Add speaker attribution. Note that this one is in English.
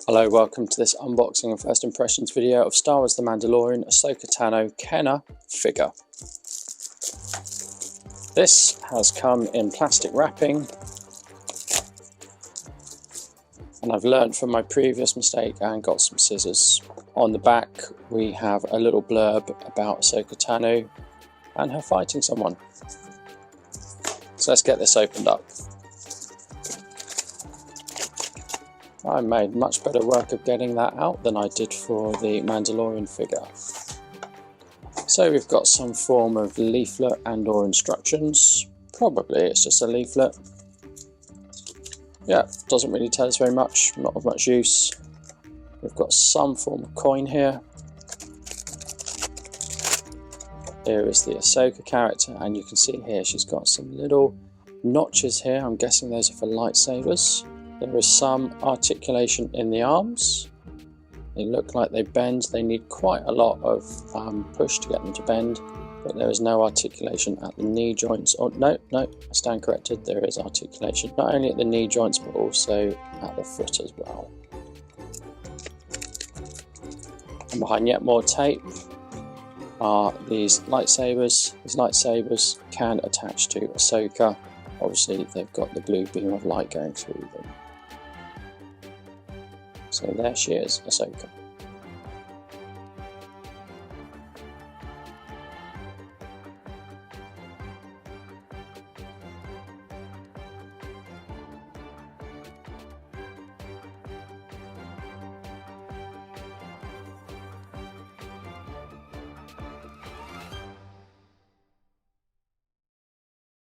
Speaker 1: Hello, welcome to this unboxing and first impressions video of Star Wars The Mandalorian Ahsoka Tano Kenner figure. This has come in plastic wrapping, and I've learned from my previous mistake and got some scissors. On the back we have a little blurb about Ahsoka Tano and her fighting someone. So let's get this opened up. I made much better work of getting that out than I did for the Mandalorian figure. So we've got some form of leaflet and or instructions. Probably it's just a leaflet. Yeah, doesn't really tell us very much, not of much use. We've got some form of coin here. Here is the Asoka character, and you can see here she's got some little notches here. I'm guessing those are for lightsabers. There is some articulation in the arms. They look like they bend. They need quite a lot of push to get them to bend, but there is no articulation at the knee joints. Oh, no, I stand corrected. There is articulation, not only at the knee joints, but also at the foot as well. And behind yet more tape are these lightsabers. These lightsabers can attach to Ahsoka. Obviously, they've got the blue beam of light going through them. So there she is, Asoka.